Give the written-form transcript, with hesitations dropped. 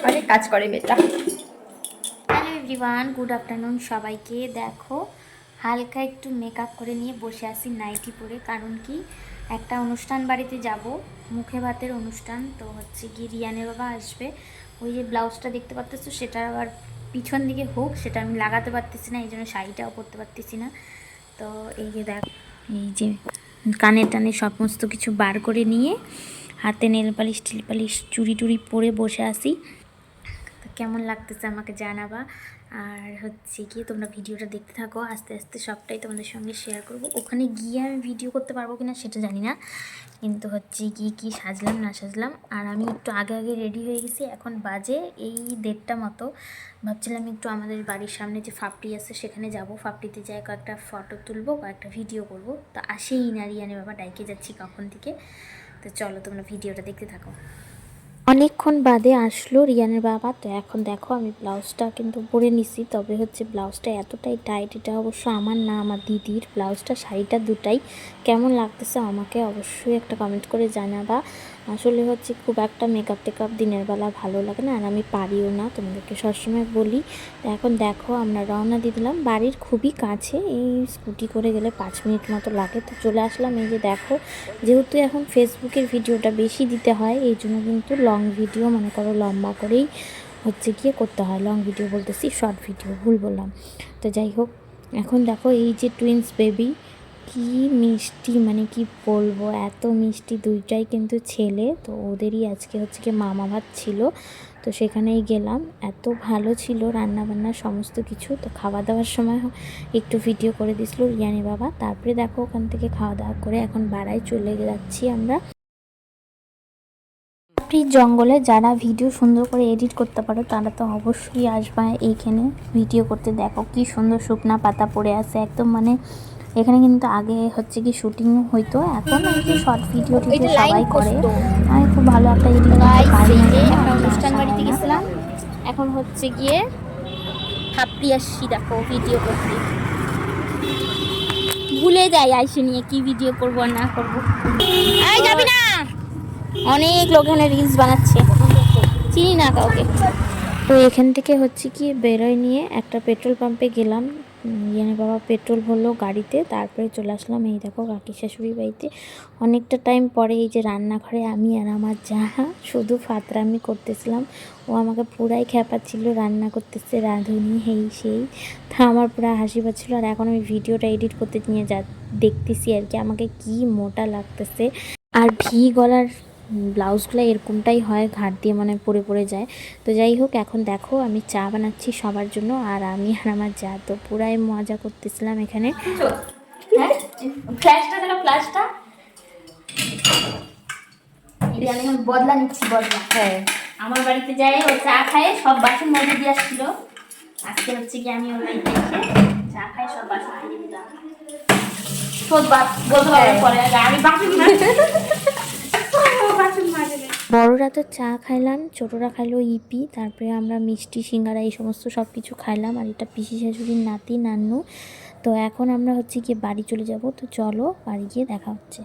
অনেক কাজ করে মেয়েটা। হ্যালো এভরিওয়ান, গুড আফটারনুন সবাইকে। দেখো, হালকা একটু মেকআপ করে নিয়ে বসে আছি নাইটি পরে। কারণ কি, একটা অনুষ্ঠান বাড়িতে যাব, মুখে ভাতের অনুষ্ঠান। তো হচ্ছে কি, রিয়ানের বাবা আসবে। ওই যে ব্লাউজটা দেখতে পাচ্ছ, সেটা আবার পিছন দিকে হোক, সেটা আমি লাগাতে পারতেছি না, এই জন্য শাড়িটাও পরতে পারতেছি না। তো এই যে দেখ, এই যে কানের টানে সমস্ত কিছু বার করে নিয়ে হাতে নেল পালিশ টিল পালিশ চুড়ি টুড়ি পরে বসে আছি। তো কেমন লাগতেছে আমাকে জানাবা। আর হচ্ছে কি, তোমরা ভিডিওটা দেখতে থাকো, আস্তে আস্তে সবটাই তোমাদের সঙ্গে শেয়ার করব। ওখানে গিয়ে আমি ভিডিও করতে পারবো কিনা সেটা জানি না, কিন্তু হচ্ছে কি সাজলাম না সাজলাম। আর আমি একটু আগে আগে রেডি হয়ে গেছি। এখন বাজে এই 1:30 মতো। ভাবছিলাম একটু আমাদের বাড়ির সামনে যে ফাপড়ি আছে সেখানে যাব, ফাপড়িতে যাই কয়েকটা ফটো তুলবো, কয়েকটা ভিডিও করব। তো আসেই না রিয়ানের বাবা, ডাইকে যাচ্ছি কখন থেকে। তো চলো তোমরা ভিডিওটা দেখতে থাকো। অনেকক্ষণ বাদে আসলো রিয়ানের বাবা। তো এখন দেখো, আমি ব্লাউজটা কিন্তু পরে নিছি, তবে হচ্ছে ব্লাউজটা এতটাই টাইট। এটা অবশ্য আমার না, আমার দিদির ব্লাউজটা। শাড়িটা দুটাই কেমন লাগতেছে আমাকে অবশ্যই একটা কমেন্ট করে জানাবা। আসলে হচ্ছে খুব একটা মেকআপ টেকআপ দিনের বেলা ভালো লাগে না, আর আমি পারিও না, তোমাদেরকে সবসময় বলি। তো এখন দেখো, আমরা রওনা দিয়ে দিলাম বাড়ির খুবই কাছে, এই স্কুটি করে গেলে 5 মিনিট মতো লাগে। তো চলে আসলাম। এই যে দেখো, যেহেতু এখন ফেসবুকের ভিডিওটা বেশি দিতে হয়, এই জন্য কিন্তু লং ভিডিও, মনে করো লম্বা করেই হচ্ছে গিয়ে করতে হয়। লং ভিডিও বলতেছি, শর্ট ভিডিও, ভুল বললাম। তো যাই হোক, এখন দেখো এই যে টুইন্স বেবি, কি মিষ্টি, মানে কি বলবো, এত মিষ্টি। দুইটাই কিন্তু ছেলে। তো ওদেরই আজকে হচ্ছে কি মামা ভাত ছিল, তো সেখানেই গেলাম। এত ভালো ছিল রান্না বান্না সমস্ত কিছু। তো খাওয়া দাওয়ার সময় একটু ভিডিও করে দিছিল রিয়ানি বাবা। তারপরে দেখো, ওখান থেকে খাওয়া দাওয়া করে এখন বাড়ায় চলে যাচ্ছি আমরা। জঙ্গলে যারা ভিডিও সুন্দর করে এডিট করতে পারো তারা তো অবশ্যই আসবা এইখানে ভিডিও করতে। দেখো কি সুন্দর শুকনা পাতা পড়ে আছে একদম, মানে এখানে কিন্তু আগে হচ্ছে কি শুটিং হইতো, এখন আর কি শর্ট ভিডিও টিডিও সবাই করে। আমি খুব ভালো একটা এডিট করতে পারি না, একটা অনুষ্ঠান আসা বাড়িতে হয় না। গেছিলাম, এখন হচ্ছে গিয়ে হাপড়ি আসছি। দেখো ভিডিও করতে ভুলে যাই, আইসে নিয়ে কি ভিডিও করবো আর না করবো। এই যাবি না, অনেক লোক এখানে রিলস বানাচ্ছে, চিনি না কাউকে। তো এখান থেকে হচ্ছে কি বেরোয় নিয়ে একটা পেট্রোল পাম্পে গেলাম। ইয়ানি বাবা পেট্রোল ভরলো গাড়িতে, তারপরে চলে আসলাম এই দেখো কাকি শাশুড়ি বাড়িতে। অনেকটা টাইম পরে এই যে রান্নাঘরে আমি আর আমার যা শুধু ফাতরামি করতেছিলাম। ও আমাকে পুরাই খ্যাপাচ্ছিল, রান্না করতেছে, রাঁধুনি হেই সেই। তা আমার পুরো হাসি পাচ্ছিলো। আর এখন আমি ভিডিওটা এডিট করতে নিয়ে দেখতেছি আর কি আমাকে কি মোটা লাগতেছে। আর ভি গলার ব্লাউজগুলো এরকমটাই হয়, ঘাট দিয়ে মানে পরে পড়ে যায়। তো যাই হোক, এখন দেখো আমি চা বানাচ্ছি সবার জন্য, আর আমি আর আমার যা তো পুরাই মজা করতেছিলাম এখানে। হ্যাঁ, ফ্ল্যাশটা দেখো, ফ্ল্যাশটা আমি এখন বদলা নিচ্ছি, বদলা। হ্যাঁ, আমার বাড়িতে যাই ও চা খায়, সব বাসন মজে দিয়ে আসছিল। আজকে হচ্ছে কি আমি ওর বাড়িতে এসে চা খাই, সব বাসন মেজে দিলাম। শোধ বাদ বলতে পারবে পরে, আমি বাসন বড়রা তো চা খাইলাম, ছোটরা খাইলো ইপি, তারপরে আমরা মিষ্টি সিঙ্গারা এই সমস্ত সব কিছু খাইলাম। আর এটা পিসি শাশুড়ির নাতি নান্নু। তো এখন আমরা হচ্ছে গিয়ে বাড়ি চলে যাব। তো চলো বাড়ি গিয়ে দেখা হচ্ছে।